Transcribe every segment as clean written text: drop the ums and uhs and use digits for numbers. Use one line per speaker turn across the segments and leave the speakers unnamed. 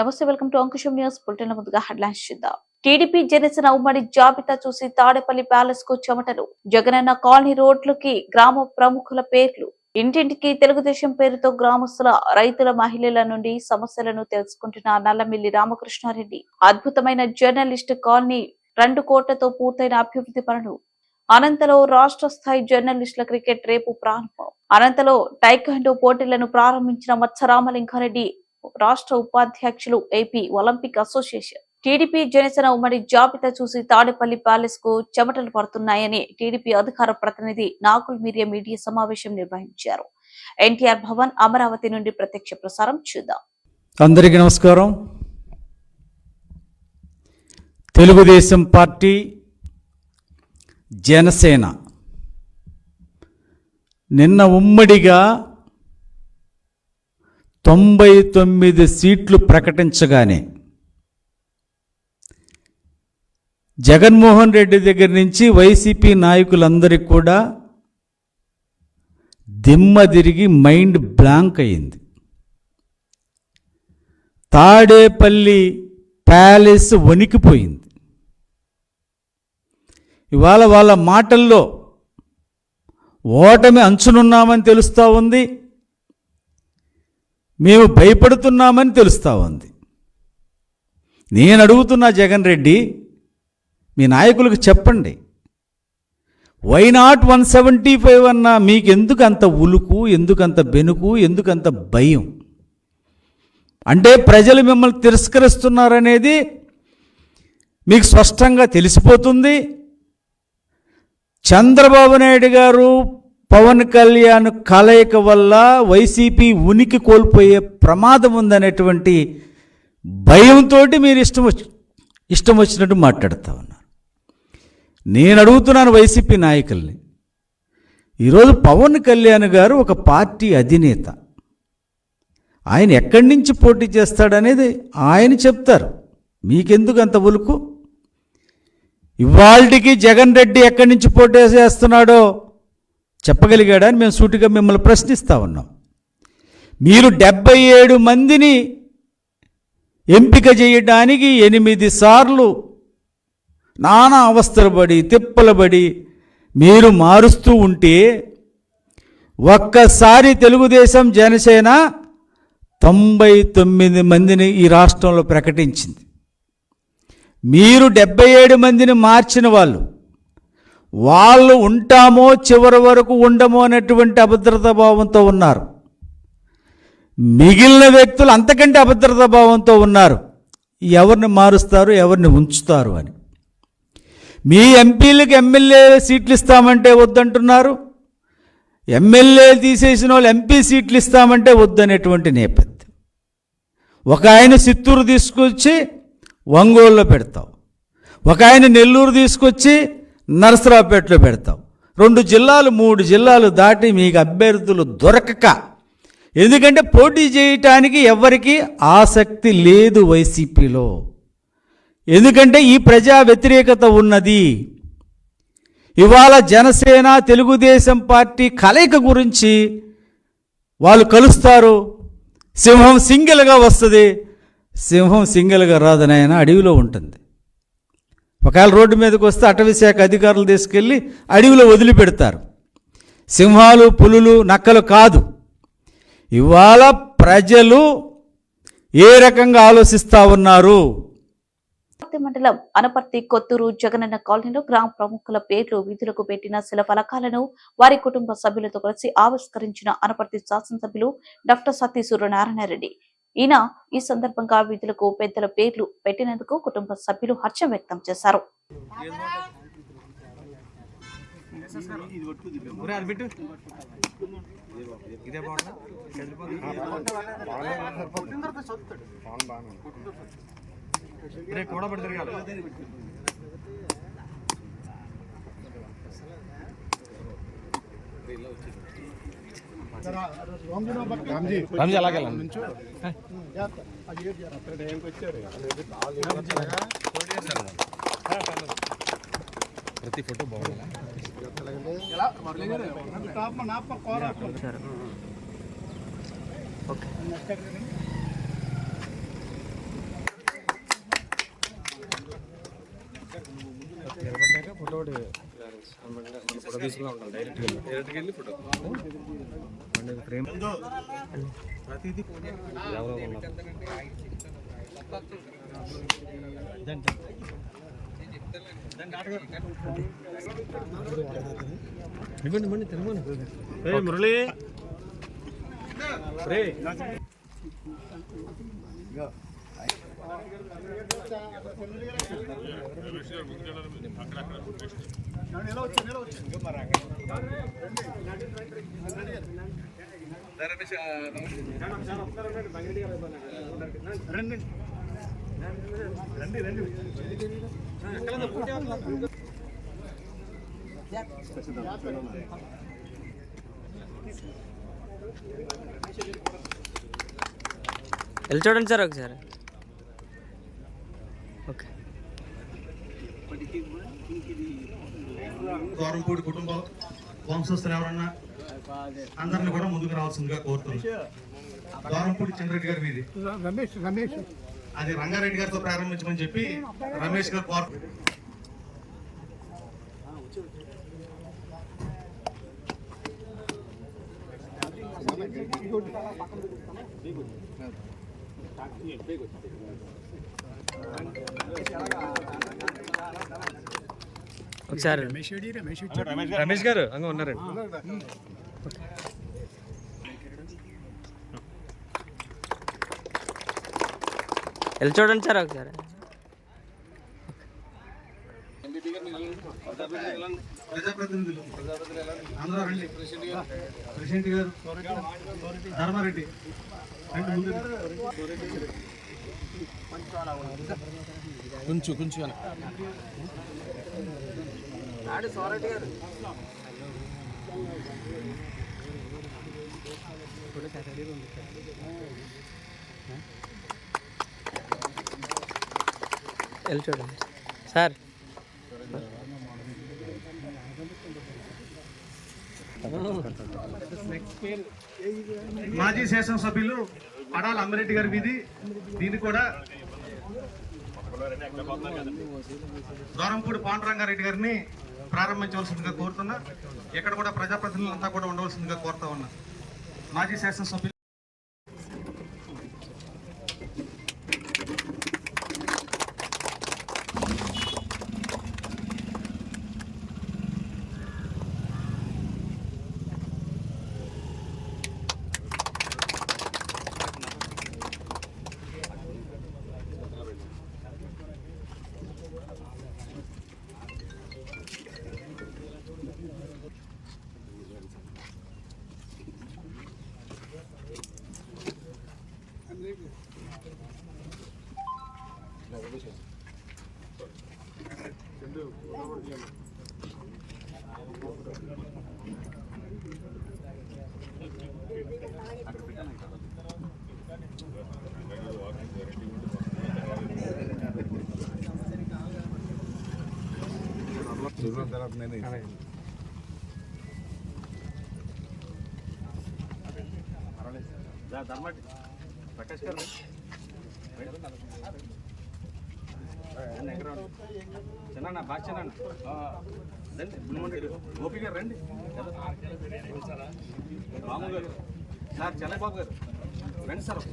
నమస్తే, welcome to Ankusam news. Bulletin ముందుగా headlines చూద్దాం. టీడీపీ జనసేన ఉమ్మడి జాబితా చూసి తాడేపల్లి ప్యాలెస్ కు చెమటలు. జగనన్న కాలనీ రోడ్లకి గ్రామ ప్రముఖుల పేర్లు. ఇంటింటికి తెలుగుదేశం పేరుతో గ్రామస్తుల, రైతుల, మహిళల నుండి సమస్యలను తెలుసుకుంటున్న నల్లమిల్లి రామకృష్ణారెడ్డి. అద్భుతమైన జర్నలిస్ట్ కాలనీ 2 కోట్లతో పూర్తయిన అభివృద్ధి పనులు. అనంతలో రాష్ట్ర స్థాయి జర్నలిస్టుల క్రికెట్ రేపు ప్రారంభం. అనంతలో టైకాండో పోటీలను ప్రారంభించిన మత్సరామలింగారెడ్డి, రాష్ట్ర ఉపాధ్యక్షులు, AP Olympic association. TDP Janasena ఉమ్మడి జాబితా చూసి తాడేపల్లి ప్యాలెస్ కు చెమటలు పడుతున్నాయని టీడీపీ అధికార ప్రతినిధి నాగుల్ మీడియా సమావేశం నిర్వహించారు. ఎన్టీఆర్ భవన్, అమరావతి నుండి ప్రత్యక్ష ప్రసారం చూద్దాం.
అందరికీ నమస్కారం. తెలుగుదేశం పార్టీ, జనసేన నిన్న ఉమ్మడిగా 99 సీట్లు ప్రకటించగానే జగన్మోహన్ రెడ్డి దగ్గర నుంచి వైసీపీ నాయకులందరికీ కూడా దిమ్మ తిరిగి మైండ్ బ్లాంక్ అయింది. తాడేపల్లి ప్యాలెస్ వణికిపోయింది. ఇవాళ వాళ్ళ మాటల్లో ఓటమి అంచునున్నామని తెలుస్తూ ఉంది, మేము భయపడుతున్నామని తెలుస్తూ ఉంది. నేను అడుగుతున్నా, జగన్ రెడ్డి మీ నాయకులకు చెప్పండి, వై నాట్ 175 అన్నా మీకెందుకు అంత ఉలుకు, ఎందుకంత బెనుకు, ఎందుకంత భయం? అంటే ప్రజలు మిమ్మల్ని తిరస్కరిస్తున్నారనేది మీకు స్పష్టంగా తెలిసిపోతుంది. చంద్రబాబు నాయుడు గారు, పవన్ కళ్యాణ్ కలయిక వల్ల వైసీపీ ఉనికి కోల్పోయే ప్రమాదం ఉందనేటువంటి భయంతో మీరు ఇష్టం వచ్చినట్టు మాట్లాడుతూ ఉన్నారు. నేను అడుగుతున్నాను వైసీపీ నాయకుల్ని, ఈరోజు పవన్ కళ్యాణ్ గారు ఒక పార్టీ అధినేత, ఆయన ఎక్కడి నుంచి పోటీ చేస్తాడనేది ఆయన చెప్తారు. మీకెందుకు అంత ఉలుకు? ఇవాళకి జగన్ రెడ్డి ఎక్కడి నుంచి పోటీ చేస్తున్నాడో చెప్పగలిగాడా అని మేము సూటిగా మిమ్మల్ని ప్రశ్నిస్తూ ఉన్నాం. మీరు 77 మందిని ఎంపిక చేయడానికి 8 సార్లు నానా అవస్థలు పడి, తిప్పలు పడి మీరు మారుస్తూ ఉంటే, ఒక్కసారి తెలుగుదేశం, జనసేన 99 మందిని ఈ రాష్ట్రంలో ప్రకటించింది. మీరు 77 మందిని మార్చిన వాళ్ళు ఉంటామో చివరి వరకు ఉండమో అనేటువంటి అభద్రతా భావంతో ఉన్నారు. మిగిలిన వ్యక్తులు అంతకంటే అభద్రతా భావంతో ఉన్నారు. ఎవరిని మారుస్తారు, ఎవరిని ఉంచుతారు అని. మీ ఎంపీలకు ఎమ్మెల్యే సీట్లు ఇస్తామంటే వద్దంటున్నారు, ఎమ్మెల్యే తీసేసిన వాళ్ళు ఎంపీ సీట్లు ఇస్తామంటే వద్దనేటువంటి నేపథ్యం. ఒక ఆయన చిత్తూరు తీసుకొచ్చి ఒంగోలులో పెడతావు, ఒక ఆయన నెల్లూరు తీసుకొచ్చి నరసరావుపేటలో పెడతావు. 2 జిల్లాలు 3 జిల్లాలు దాటి మీకు అభ్యర్థులు దొరకక, ఎందుకంటే పోటీ చేయటానికి ఎవరికి ఆసక్తి లేదు వైసీపీలో, ఎందుకంటే ఈ ప్రజా వ్యతిరేకత ఉన్నది. ఇవాళ జనసేన, తెలుగుదేశం పార్టీ కలయిక గురించి వాళ్ళు కలుస్తారు, సింహం సింగిల్గా వస్తుంది. సింహం సింగిల్గా రాదని ఆయన అడవిలో ఉంటుంది. ఒకవేళ రోడ్డు మీదకి వస్తే అటవీ శాఖ అధికారులు తీసుకెళ్ళి అడవిలో వదిలిపెడతారు. సింహాలు, పులులు, నక్కలు కాదు. ఇవాళ ప్రజలు ఏ రకంగా ఆలోచిస్తూ ఉన్నారు?
మండలం అనపర్తి కొత్తూరు జగనన్న కాలనీలో గ్రామ ప్రముఖుల పేర్లు వీధులకు పెట్టిన శిల ఫలకాలను వారి కుటుంబ సభ్యులతో కలిసి ఆవిష్కరించిన అనపర్తి శాసనసభ్యులు డాక్టర్ సత్తి సూర్యనారాయణరెడ్డి. ఈయన ఈ సందర్భంగా వీధులకు పెద్దల పేర్లు పెట్టినందుకు కుటుంబ సభ్యులు హర్షం వ్యక్తం చేశారు.
ప్రతి ఫోటో బాగుంది. ఒకటి మన ఫోటో తీసుకున్నా ఉంటాం డైరెక్ట్గా వెళ్ళి ఫోటో ఫ్రేమ్ ప్రతిదీ ఎవరో ఉన్నారు ఇవ్వండి ఇవ్వండి తినమని మురళి రే
వెళ్ళి చూడండి సార్ ఒకసారి. ఓకే.
ద్వారంపూడి కుటుంబం వంశస్థులు ఎవరన్నా అందరిని కూడా ముందుకు రావాల్సిందిగా కోరుతున్నాను. ద్వారంపూడి చంద్రెడ్డి గారి వీధి రమేష్ అది రంగారెడ్డి గారితో ప్రారంభించమని చెప్పి రమేష్ గారు కోరు.
ఒకసారి
రమేష్ గారు అంగా ఉన్నారండి.
వెళ్ళి చూడండి సార్ ఒకసారి.
ప్రజాప్రతినిధులు అందరూ రండి. ప్రెసిడెంట్ గారు ధర్మారెడ్డి
కొంచెం
వెళ్ళి చూడండి సార్.
మాజీ శాసనసభ్యులు పడాల అమ్మిరెడ్డి గారి వీధి దీన్ని కూడా ద్వారంపూడి పాండురంగారెడ్డి గారిని ప్రారంభించవలసిందిగా కోరుతున్నా. ఇక్కడ కూడా ప్రజాప్రతినిధులంతా కూడా ఉండవలసిందిగా కోరుతా ఉన్నా. మాజీ శాసనసభ్యులు ప్రకాష్ గారు చిన్న బాగా చిన్న గోపి గారు రండి. రాము గారు సార్ చెల్లబాబు గారు రండి సార్.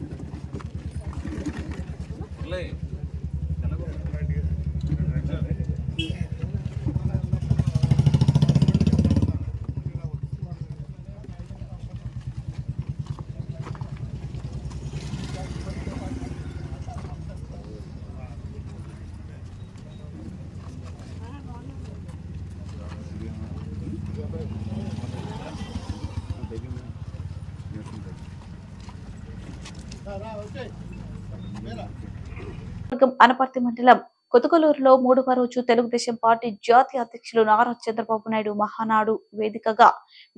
అనపర్తి మండలం కొత్తగూలూరులో 3వ రోజు తెలుగుదేశం పార్టీ జాతీయ అధ్యక్షులు నారా చంద్రబాబు నాయుడు మహానాడు వేదికగా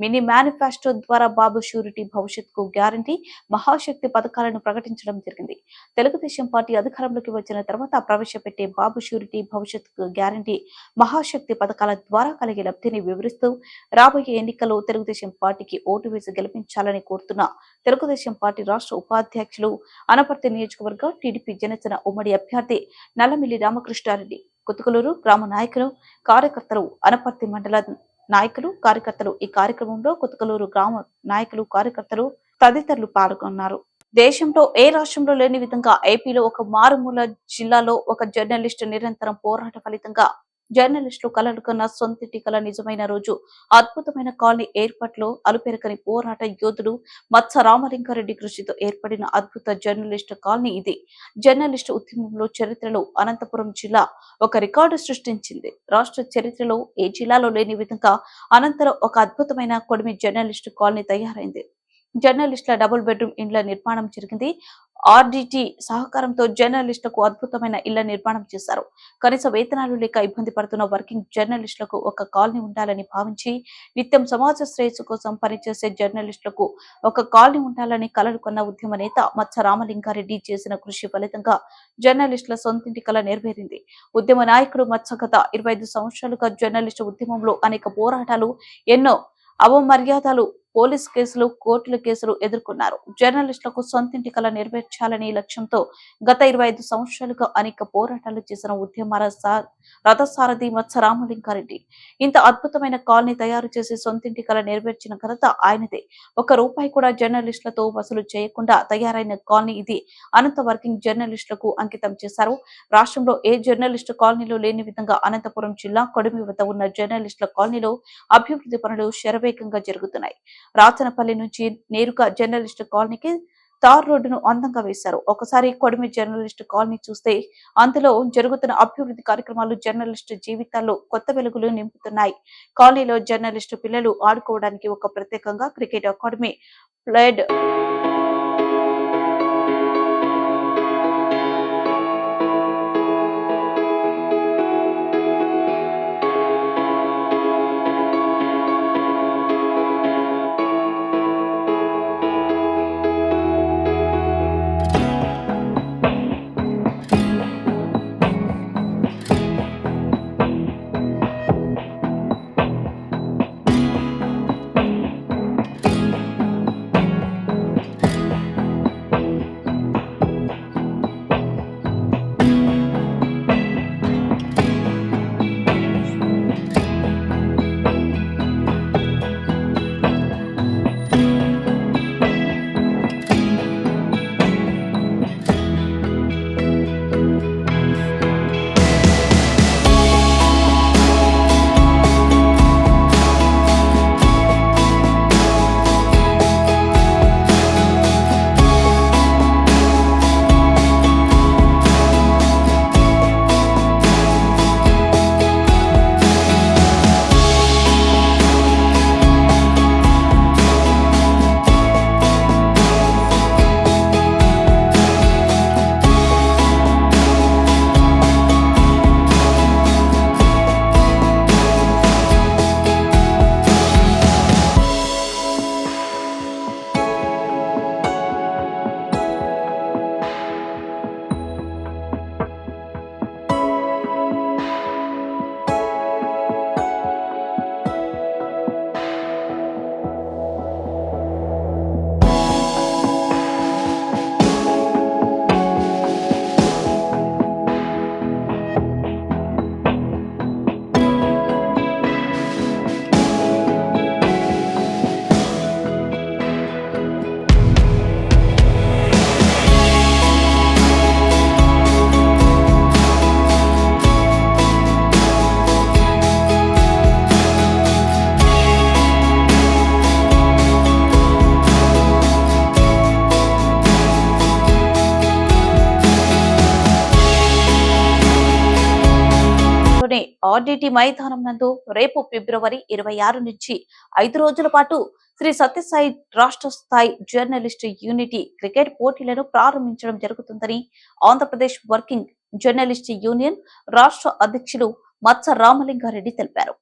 మినీ మేనిఫెస్టో ద్వారా బాబు షూరిటీ భవిష్యత్తుకు గ్యారంటీ మహాశక్తి పథకాలను ప్రకటించడం జరిగింది. తెలుగుదేశం పార్టీ అధికారంలోకి వచ్చిన తర్వాత ప్రవేశపెట్టే బాబు షూరిటీ భవిష్యత్తుకు గ్యారంటీ మహాశక్తి పథకాల ద్వారా కలిగే లబ్ధిని వివరిస్తూ రాబోయే ఎన్నికల్లో తెలుగుదేశం పార్టీకి ఓటు వేసి గెలిపించాలని కోరుతున్న తెలుగుదేశం పార్టీ రాష్ట్ర ఉపాధ్యక్షులు అనపర్తి నియోజకవర్గ టీడీపీ జనసేన ఉమ్మడి అభ్యర్థి నల్లమిల్లి రామకృష్ణారెడ్డి కుతుకులూరు గ్రామ నాయకులు కార్యకర్తలు అనపర్తి మండల నాయకులు కార్యకర్తలు ఈ కార్యక్రమంలో కుతుకులూరు గ్రామ నాయకులు కార్యకర్తలు తదితరులు పాల్గొన్నారు. దేశంలో ఏ రాష్ట్రంలో లేని విధంగా ఏపీలో ఒక మారుమూల జిల్లాలో ఒక జర్నలిస్టు నిరంతరం పోరాట ఫలితంగా జర్నలిస్టులు కలలు కన్న సొంతింటి కల నిజమైన రోజు అద్భుతమైన కాలనీ ఏర్పాట్లో అలుపెరకని పోరాట యోధుడు మత్స రామలింగారెడ్డి కృషితో ఏర్పడిన అద్భుత జర్నలిస్టు కాలనీ ఇది. జర్నలిస్టు ఉద్యమంలో చరిత్రలో అనంతపురం జిల్లా ఒక రికార్డు సృష్టించింది. రాష్ట్ర చరిత్రలో ఏ జిల్లాలో లేని విధంగా అనంతరం ఒక అద్భుతమైన కొడిమి జర్నలిస్టు కాలనీ తయారైంది. జర్నలిస్టుల డబుల్ బెడ్రూమ్ ఇండ్ల నిర్మాణం జరిగింది. ఆర్డిటి సహకారంతో జర్నలిస్టులకు అద్భుతమైన ఇళ్ల నిర్మాణం చేశారు. కనీస వేతనాలు లేక ఇబ్బంది పడుతున్న వర్కింగ్ జర్నలిస్టులకు ఒక కాలనీ ఉండాలని భావించి నిత్యం సమాజ శ్రేయస్సు కోసం పనిచేసే జర్నలిస్టులకు ఒక కాలనీ ఉండాలని కలలు కొన్న ఉద్యమ నేత మత్స రామలింగారెడ్డి చేసిన కృషి ఫలితంగా జర్నలిస్టుల సొంతింటి కల నెరవేరింది. ఉద్యమ నాయకుడు మత్స గత 25 సంవత్సరాలుగా జర్నలిస్టు ఉద్యమంలో అనేక పోరాటాలు, ఎన్నో అవమర్యాదలు, పోలీస్ కేసులు, కోర్టుల కేసులు ఎదుర్కొన్నారు. జర్నలిస్టులకు సొంతింటి కల నెరవేర్చాలని లక్ష్యంతో గత 25 సంవత్సరాలుగా అనేక పోరాటాలు చేసిన ఉద్యమ రథసారథి మత్స రామలింగారెడ్డి ఇంత అద్భుతమైన కాలనీ తయారు చేసి సొంతింటి కల నెరవేర్చిన ఘనత ఆయనదే. 1 రూపాయి కూడా జర్నలిస్టులతో వసూలు చేయకుండా తయారైన కాలనీ ఇది. అనంత వర్కింగ్ జర్నలిస్టులకు అంకితం చేశారు. రాష్ట్రంలో ఏ జర్నలిస్టు కాలనీలో లేని విధంగా అనంతపురం జిల్లా కొడిమి వద్ద ఉన్న జర్నలిస్టుల కాలనీలో అభివృద్ధి పనులు శరవేగంగా జరుగుతున్నాయి. రాచనపల్లి నుంచి నేరుగా జర్నలిస్టు కాలనీకి తార్ రోడ్డును అందంగా వేశారు. ఒకసారి కొడిమి జర్నలిస్టు కాలనీ చూస్తే అందులో జరుగుతున్న అభివృద్ధి కార్యక్రమాలు జర్నలిస్టు జీవితాల్లో కొత్త వెలుగులు నింపుతున్నాయి. కాలనీలో జర్నలిస్టు పిల్లలు ఆడుకోవడానికి ఒక ప్రత్యేకంగా క్రికెట్ అకాడమీ ప్లేడ్ ఆర్డిటి మైదానం నందు రేపు ఫిబ్రవరి 26 నుంచి 5 రోజుల పాటు శ్రీ సత్యసాయి రాష్ట్ర స్థాయి జర్నలిస్టు యూనిటీ క్రికెట్ పోటీలను ప్రారంభించడం జరుగుతుందని ఆంధ్రప్రదేశ్ వర్కింగ్ జర్నలిస్టు యూనియన్ రాష్ట్ర అధ్యక్షులు మత్స రామలింగారెడ్డి తెలిపారు.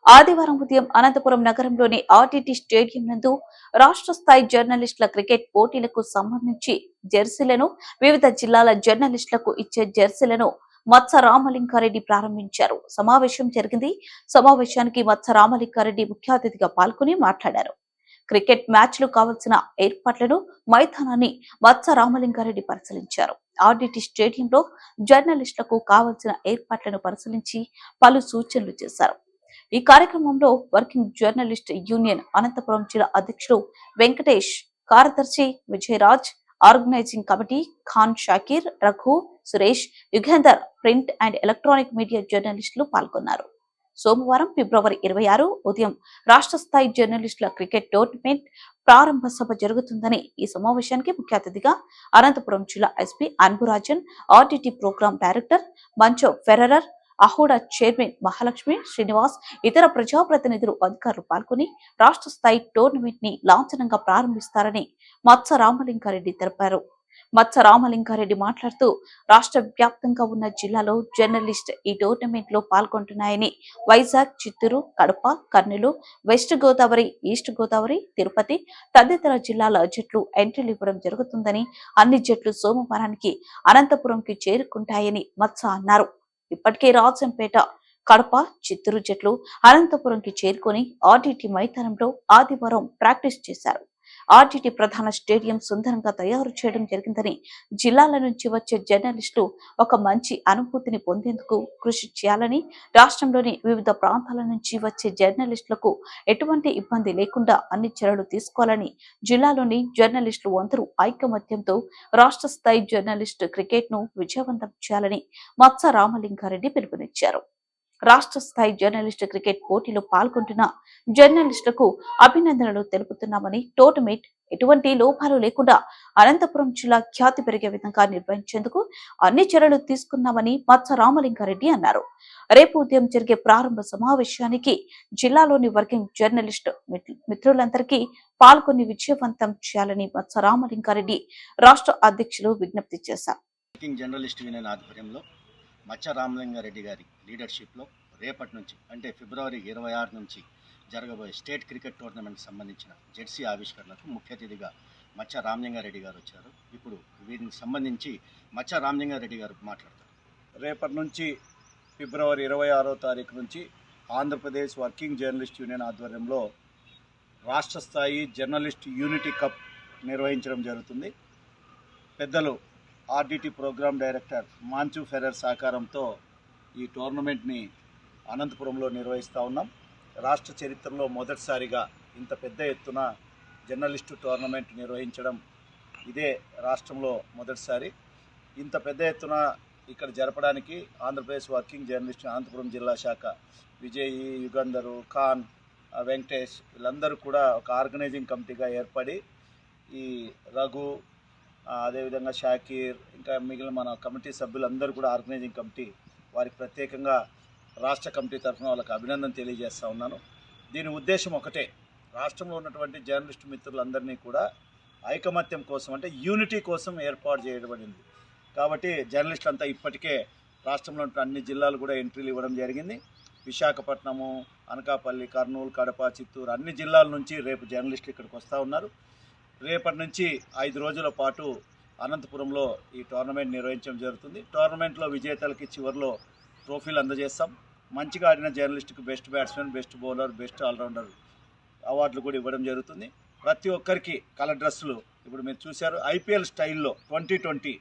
ఆదివారం ఉదయం అనంతపురం నగరంలోని ఆర్డిటి స్టేడియం నందు రాష్ట్ర స్థాయి జర్నలిస్టుల క్రికెట్ పోటీలకు సంబంధించి జెర్సీలను, వివిధ జిల్లాల జర్నలిస్టులకు ఇచ్చే జెర్సీలను మత్స రామలింగారెడ్డి ప్రారంభించారు. సమావేశం జరిగింది. సమావేశానికి మత్స రామలింగారెడ్డి ముఖ్య అతిథిగా పాల్గొని మాట్లాడారు. క్రికెట్ మ్యాచ్లు కావాల్సిన ఏర్పాట్లను, మైదానాన్ని మత్స రామలింగారెడ్డి పరిశీలించారు. ఆర్డిటి స్టేడియంలో జర్నలిస్టులకు కావాల్సిన ఏర్పాట్లను పరిశీలించి పలు సూచనలు చేశారు. ఈ కార్యక్రమంలో వర్కింగ్ జర్నలిస్ట్ యూనియన్ అనంతపురం జిల్లా అధ్యక్షుడు వెంకటేష్, కార్యదర్శి Vijayraj, organising committee Khan Shakir, Raghu, Suresh, Yugender, print and electronic media జర్నలిస్టులు పాల్గొన్నారు. సోమవారం ఫిబ్రవరి 26 ఉదయం రాష్ట్ర స్థాయి జర్నలిస్టుల క్రికెట్ టోర్నమెంట్ ప్రారంభ సభ జరుగుతుందని, ఈ సమావేశానికి ముఖ్య అతిథిగా అనంతపురం జిల్లా SP Anburajan, RDT programme director Mancho Ferrer, AHUDA chairman Mahalakshmi, Srinivas, ఇతర ప్రజాప్రతినిధులు, అధికారులు పాల్గొని రాష్ట్ర స్థాయి టోర్నమెంట్ ని లాంఛనంగా ప్రారంభిస్తారని మత్స రామలింగారెడ్డి తెలిపారు. మత్స రామలింగారెడ్డి మాట్లాడుతూ రాష్ట్ర వ్యాప్తంగా ఉన్న జిల్లాలో జర్నలిస్ట్ ఈ టోర్నమెంట్ లో పాల్గొంటున్నాయని, వైజాగ్, చిత్తూరు, కడప, కర్నూలు, వెస్ట్ గోదావరి, ఈస్ట్ గోదావరి, తిరుపతి తదితర జిల్లాల జట్లు ఎంట్రీలు ఇవ్వడం జరుగుతుందని, అన్ని జట్లు సోమవారానికి అనంతపురంకి చేరుకుంటాయని మత్స అన్నారు. ఇప్పటికే రాజంపేట, కడప, చిత్తూరు జట్లు అనంతపురంకి చేరుకొని ఆర్డిటి మైదానంలో ఆదివారం ప్రాక్టీస్ చేశారు. ఆర్డిటి ప్రధాన స్టేడియం సుందరంగా తయారు చేయడం జరిగిందని, జిల్లాల నుంచి వచ్చే జర్నలిస్టులు ఒక మంచి అనుభూతిని పొందేందుకు కృషి చేయాలని, రాష్ట్రంలోని వివిధ ప్రాంతాల నుంచి వచ్చే జర్నలిస్టులకు ఎటువంటి ఇబ్బంది లేకుండా అన్ని చర్యలు తీసుకోవాలని, జిల్లాలోని జర్నలిస్టులు అందరూ ఐకమత్యంతో రాష్ట్ర స్థాయి జర్నలిస్టు క్రికెట్ ను విజయవంతం చేయాలని మత్స రామలింగారెడ్డి పిలుపునిచ్చారు. రాష్ట్ర స్థాయి జర్నలిస్టు క్రికెట్ పోటీలో పాల్గొంటున్న జర్నలిస్టులకు అభినందనలు తెలుపుతున్నామని, టోర్నమెంట్ ఎటువంటి లోపాలు లేకుండా అనంతపురం జిల్లా ఖ్యాతి పెరిగే విధంగా నిర్వహించేందుకు అన్ని చర్యలు తీసుకున్నామని మత్స రామలింగారెడ్డి అన్నారు. రేపు ఉదయం జరిగే ప్రారంభ సమావేశానికి జిల్లాలోని వర్కింగ్ జర్నలిస్ట్ మిత్రులందరికీ పాల్గొని విజయవంతం చేయాలని మత్స రామలింగారెడ్డి రాష్ట్ర అధ్యక్షులు విజ్ఞప్తి చేశారు.
వర్కింగ్ జర్నలిస్ట్ యూనియన్ ఆధ్వర్యంలో మచ్చ రామలింగారెడ్డి గారి లీడర్షిప్లో రేపటి నుంచి అంటే ఫిబ్రవరి 26 నుంచి జరగబోయే స్టేట్ క్రికెట్ టోర్నమెంట్ సంబంధించిన జెర్సీ ఆవిష్కరణకు ముఖ్య అతిథిగా మచ్చ రామలింగారెడ్డి గారు వచ్చారు. ఇప్పుడు వీరికి సంబంధించి మచ్చ రామలింగారెడ్డి గారు మాట్లాడతారు.
రేపటి నుంచి ఫిబ్రవరి 26వ తారీఖు నుంచి ఆంధ్రప్రదేశ్ వర్కింగ్ జర్నలిస్ట్ యూనియన్ ఆధ్వర్యంలో రాష్ట్ర స్థాయి జర్నలిస్ట్ యూనిటీ కప్ నిర్వహించడం జరుగుతుంది. పెద్దలు RDT programme director Manchu Ferrer సహకారంతో ఈ టోర్నమెంట్ని అనంతపురంలో నిర్వహిస్తూ ఉన్నాం. రాష్ట్ర చరిత్రలో మొదటిసారిగా ఇంత పెద్ద ఎత్తున జర్నలిస్టు టోర్నమెంట్ నిర్వహించడం ఇదే రాష్ట్రంలో మొదటిసారి. ఇంత పెద్ద ఎత్తున ఇక్కడ జరపడానికి ఆంధ్రప్రదేశ్ వర్కింగ్ జర్నలిస్ట్ అనంతపురం జిల్లా శాఖ విజయ్, యుగంధరు, ఖాన్, వెంకటేష్ వీళ్ళందరూ కూడా ఒక ఆర్గనైజింగ్ కమిటీగా ఏర్పడి ఈ రఘు, అదేవిధంగా షాకీర్, ఇంకా మిగిలిన మన కమిటీ సభ్యులందరూ కూడా ఆర్గనైజింగ్ కమిటీ వారికి ప్రత్యేకంగా రాష్ట్ర కమిటీ తరఫున వాళ్ళకి అభినందన తెలియజేస్తూ ఉన్నాను. దీని ఉద్దేశం ఒకటే, రాష్ట్రంలో ఉన్నటువంటి జర్నలిస్టు మిత్రులందరినీ కూడా ఐకమత్యం కోసం అంటే యూనిటీ కోసం ఏర్పాటు చేయబడింది. కాబట్టి జర్నలిస్టులు అంతా ఇప్పటికే రాష్ట్రంలో ఉన్న అన్ని జిల్లాలు కూడా ఎంట్రీలు ఇవ్వడం జరిగింది. విశాఖపట్నము, అనకాపల్లి, కర్నూలు, కడప, చిత్తూరు అన్ని జిల్లాల నుంచి రేపు జర్నలిస్టులు ఇక్కడికి వస్తూ ఉన్నారు. రేపటి నుంచి 5 రోజుల పాటు అనంతపురంలో ఈ టోర్నమెంట్ నిర్వహించడం జరుగుతుంది. టోర్నమెంట్లో విజేతలకి చివరిలో ట్రోఫీలు అందజేస్తాం. మంచిగా ఆడిన జర్నలిస్టుకు best batsmen, best bowler, best all-rounder అవార్డులు కూడా ఇవ్వడం జరుగుతుంది. ప్రతి ఒక్కరికి కలర్ డ్రెస్సులు ఇప్పుడు మీరు చూశారు. ఐపీఎల్ స్టైల్లో 2020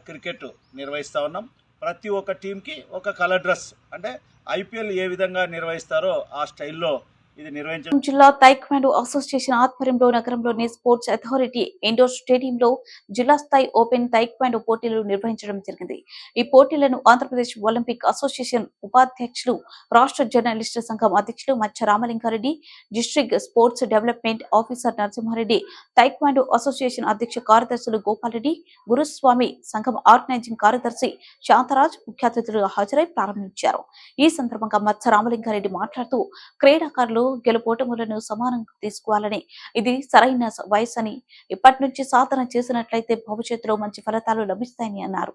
క్రికెట్ నిర్వహిస్తూ ఉన్నాం. ప్రతి ఒక్క టీంకి ఒక కలర్ డ్రెస్ అంటే ఐపీఎల్ ఏ విధంగా నిర్వహిస్తారో ఆ స్టైల్లో ఇది నిర్వహించడం.
జిల్లా తైక్వాండో అసోసియేషన్ ఆధ్వర్యంలో నగరంలోని స్పోర్ట్స్ అథారిటీ ఇండోర్ స్టేడియంలో జిల్లా స్థాయి ఓపెన్ తైక్వాండో పోటీలు నిర్వహించడం జరిగింది. ఈ పోటీలను ఆంధ్రప్రదేశ్ ఒలింపిక్ అసోసియేషన్ ఉపాధ్యక్షులు, రాష్ట్ర జర్నలిస్టు సంఘం అధ్యక్షులు Macha Ramalinga Reddy, district sports development officer Narasimha Reddy, taekwondo association అధ్యక్ష కార్యదర్శులు గోపాలరెడ్డి, గురుస్వామి, సంఘం ఆర్గనైజింగ్ కార్యదర్శి శాంతరాజ్ ముఖ్య అతిథులుగా హాజరై ప్రారంభించారు. ఈ సందర్భంగా మచ్చ రామలింగారెడ్డి మాట్లాడుతూ క్రీడాకారులు గెలుపోటములను సమానంగా తీసుకోవాలని, ఇది సరైన వయసని, ఇప్పటి నుంచి సాధన చేసినట్లయితే భవిష్యత్తులో మంచి ఫలితాలు లభిస్తాయని అన్నారు.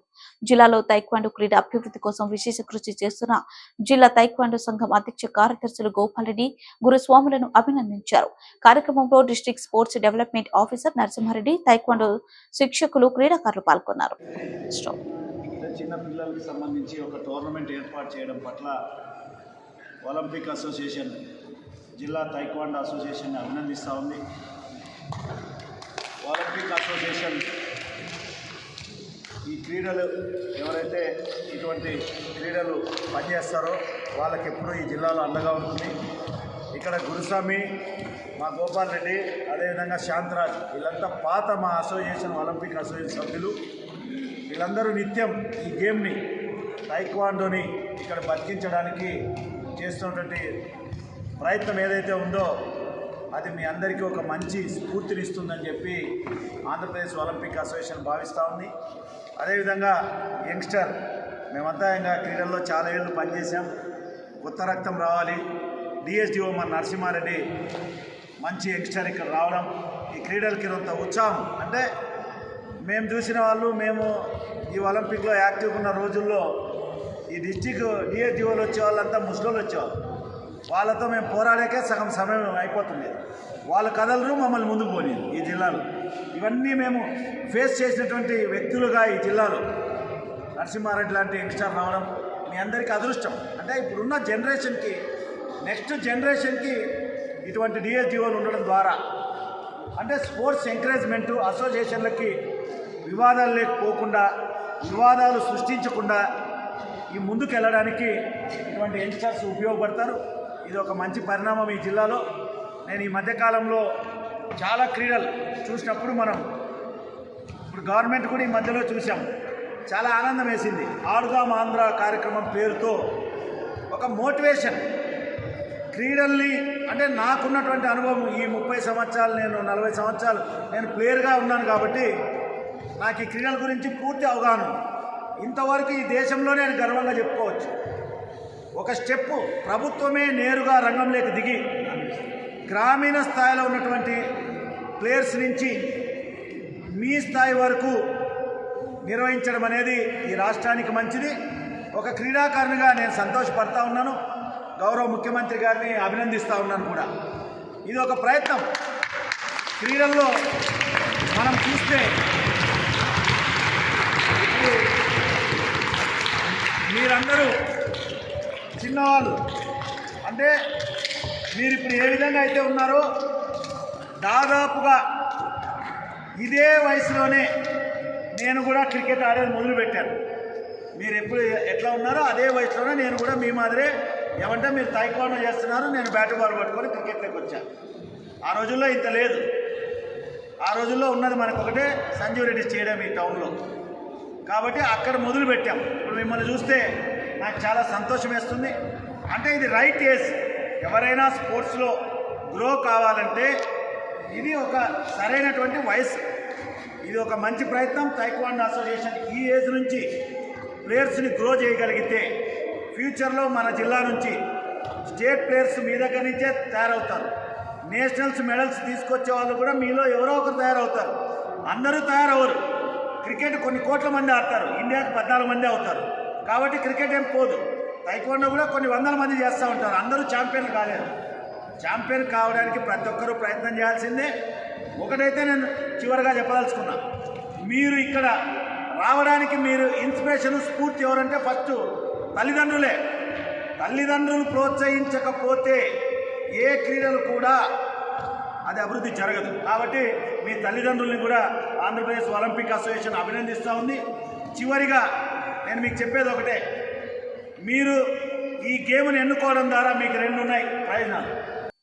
జిల్లాలో తైక్వాండో క్రీడ అభివృద్ధి కోసం విశేష కృషి చేస్తున్న జిల్లా తైక్వాండో సంఘం అధ్యక్ష కార్యదర్శులు గోపాలరెడ్డి, గురుస్వాములను అభినందించారు. కార్యక్రమంలో district sports development officer Narasimha Reddy, taekwondo శిక్షకులు, క్రీడాకారులు పాల్గొన్నారు.
చిన్న పిల్లలకు సంబంధించి ఒక టోర్నమెంట్ ఏర్పాటు చేయడం పట్ల ఒలింపిక్ అసోసియేషన్ జిల్లా తైక్వాండో అసోసియేషన్ని అభినందిస్తూ ఉంది. ఒలింపిక్ అసోసియేషన్ ఈ క్రీడలు ఎవరైతే ఇటువంటి క్రీడలు పనిచేస్తారో వాళ్ళకి ఎప్పుడూ ఈ జిల్లాలో అండగా ఉంటుంది. ఇక్కడ గురుస్వామి, మా గోపాల్ రెడ్డి, అదేవిధంగా శాంతరాజ్, వీళ్ళంతా పాత మా అసోసియేషన్, ఒలింపిక్ అసోసియేషన్ సభ్యులు. వీళ్ళందరూ నిత్యం ఈ గేమ్ని, టైక్వాండోని ఇక్కడ బతికించడానికి చేస్తున్నటువంటి ప్రయత్నం ఏదైతే ఉందో అది మీ అందరికీ ఒక మంచి స్ఫూర్తినిస్తుందని చెప్పి ఆంధ్రప్రదేశ్ ఒలింపిక్ అసోసియేషన్ భావిస్తూ ఉంది. అదేవిధంగా యంగ్స్టర్, మేమంతా ఇంకా క్రీడల్లో చాలా ఏళ్ళు పనిచేసాం. కొత్త రక్తం రావాలి. డిఎస్డిఓ మన నరసింహారెడ్డి మంచి యంగ్స్టర్ ఇక్కడ రావడం, ఈ క్రీడలకి కొంత ఉత్సాహం. అంటే మేము చూసిన వాళ్ళు, మేము ఈ ఒలింపిక్లో యాక్టివ్గా ఉన్న రోజుల్లో ఈ డిస్టిక్ డిఎస్డిఓలు వచ్చే వాళ్ళంతా ముస్లింలు వచ్చేవాళ్ళు. వాళ్ళతో మేము పోరాడాకే సగం సమయం అయిపోతుంది. వాళ్ళ కథలు మమ్మల్ని ముందుకు పోలేదు ఈ జిల్లాలో. ఇవన్నీ మేము ఫేస్ చేసినటువంటి వ్యక్తులుగా ఈ జిల్లాలో నరసింహారెడ్డి లాంటి యంగ్స్టర్ రావడం మీ అందరికీ అదృష్టం. అంటే ఇప్పుడున్న జనరేషన్కి, నెక్స్ట్ జనరేషన్కి ఇటువంటి డిఎస్డిఓలు ఉండడం ద్వారా అంటే స్పోర్ట్స్ ఎంకరేజ్మెంటు, అసోసియేషన్లకి వివాదాలు లేకపోకుండా, వివాదాలు సృష్టించకుండా ఈ ముందుకు వెళ్ళడానికి ఇటువంటి యంగ్స్టర్స్ ఉపయోగపడతారు. ఇది ఒక మంచి పరిణామం ఈ జిల్లాలో. నేను ఈ మధ్యకాలంలో చాలా క్రీడలు చూసినప్పుడు ఇప్పుడు గవర్నమెంట్ కూడా ఈ మధ్యలో చూసాం, చాలా ఆనందం వేసింది. ఆడుదాం ఆంధ్ర కార్యక్రమం పేరుతో ఒక మోటివేషన్ క్రీడల్ని, అంటే నాకున్నటువంటి అనుభవం ఈ 30 సంవత్సరాలు, నేను 40 సంవత్సరాలు నేను ప్లేయర్గా ఉన్నాను కాబట్టి నాకు ఈ క్రీడల గురించి పూర్తి అవగాహన. ఇంతవరకు ఈ దేశంలో నేను గర్వంగా చెప్పుకోవచ్చు. ఒక స్టెప్పు ప్రభుత్వమే నేరుగా రంగంలోకి దిగి గ్రామీణ స్థాయిలో ఉన్నటువంటి ప్లేయర్స్ నుంచి మీ స్థాయి వరకు నిర్వహించడం అనేది ఈ రాష్ట్రానికి మంచిది. ఒక క్రీడాకారునిగా నేను సంతోషపడతా ఉన్నాను. గౌరవ ముఖ్యమంత్రి గారిని అభినందిస్తూ ఉన్నాను కూడా. ఇది ఒక ప్రయత్నం. క్రీడల్లో మనం చూస్తే ఇప్పుడు మీరందరూ చిన్నవాళ్ళు, అంటే మీరు ఇప్పుడు ఏ విధంగా అయితే ఉన్నారో దాదాపుగా ఇదే వయసులోనే నేను కూడా క్రికెట్ ఆడేది మొదలుపెట్టాను. మీరు ఎప్పుడు ఎట్లా ఉన్నారో అదే వయసులోనే నేను కూడా మీ మాదిరే, ఏమంటే మీరు తైక్వాండో చేస్తున్నారు, నేను బ్యాట్ బాల్ పట్టుకొని క్రికెట్లోకి వచ్చాను. ఆ రోజుల్లో ఇంత లేదు. ఆ రోజుల్లో ఉన్నది మనకు ఒకటే సంజీవ్ రెడ్డి స్టేడియం ఈ టౌన్లో. కాబట్టి అక్కడ మొదలుపెట్టాం. ఇప్పుడు మిమ్మల్ని చూస్తే నాకు చాలా సంతోషం వేస్తుంది. అంటే ఇది రైట్ ఏజ్. ఎవరైనా స్పోర్ట్స్లో గ్రో కావాలంటే ఇది ఒక సరైనటువంటి వయసు. ఇది ఒక మంచి ప్రయత్నం. తైక్వాండో అసోసియేషన్ ఈ ఏజ్ నుంచి ప్లేయర్స్ని గ్రో చేయగలిగితే ఫ్యూచర్లో మన జిల్లా నుంచి స్టేట్ ప్లేయర్స్ మీ దగ్గర నుంచే తయారవుతారు. నేషనల్స్ మెడల్స్ తీసుకొచ్చే వాళ్ళు కూడా మీలో ఎవరో ఒకరు తయారవుతారు. అందరూ తయారవరు. క్రికెట్ కొన్ని కోట్ల మంది ఆడతారు, ఇండియాకి 14 మంది అవుతారు. కాబట్టి క్రికెట్ ఏం పోదు. తైక్వాండో కూడా కొన్ని వందల మంది చేస్తూ ఉంటారు. అందరూ ఛాంపియన్లు కాలేరు. ఛాంపియన్ కావడానికి ప్రతి ఒక్కరూ ప్రయత్నం చేయాల్సిందే. ఒకటైతే నేను చివరిగా చెప్పదలుచుకున్నా, మీరు ఇక్కడ రావడానికి మీరు ఇన్స్పిరేషన్, స్ఫూర్తి ఎవరంటే ఫస్ట్ తల్లిదండ్రులే. తల్లిదండ్రులు ప్రోత్సహించకపోతే ఏ క్రీడలు కూడా అది అభివృద్ధి జరగదు. కాబట్టి మీ తల్లిదండ్రుల్ని కూడా ఆంధ్రప్రదేశ్ ఒలింపిక్ అసోసియేషన్ అభినందిస్తూ ఉంది. చివరిగా నేను మీకు చెప్పేది ఒకటే, మీరు ఈ గేమ్ని ఎన్నుకోవడం ద్వారా మీకు 2 ఉన్నాయి ప్రయోజనాలు.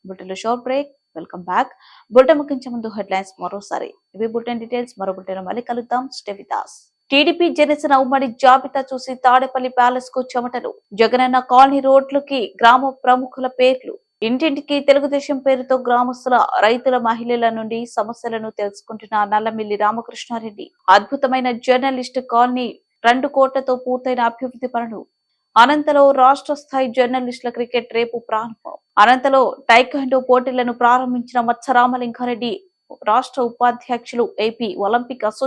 బులెటిన్లో short break. Welcome back. Bulletin ముగించే ముందు హెడ్లైన్స్ మరోసారి. ఇవి బులెటిన్ డీటెయిల్స్. మరో బులెటిన్ మళ్ళీ కలుద్దాం. Stay with us. TDP Janasena ఉమ్మడి జాబితా చూసి తాడేపల్లి ప్యాలెస్ కు చెమటలు. జగనన్న కాలనీ రోడ్లకి గ్రామ ప్రముఖుల పేర్లు. ఇంటింటికి తెలుగుదేశం పేరుతో గ్రామస్తుల, రైతుల, మహిళల నుండి సమస్యలను తెలుసుకుంటున్న నల్లమిల్లి రామకృష్ణారెడ్డి. అద్భుతమైన జర్నలిస్ట్ కాలనీ. 2 కోట్లతో పూర్తయిన అభివృద్ధి పనులు. అనంతలో రాష్ట్ర స్థాయి జర్నలిస్టుల క్రికెట్ రేపు ప్రారంభం. అనంతలో టైక్వాండో పోటీలను ప్రారంభించిన మత్స రామలింగారెడ్డి. రాష్ట్ర ఉపాధ్యక్షులు ఏపీ ఒలింపిక్ అసోసియేషన్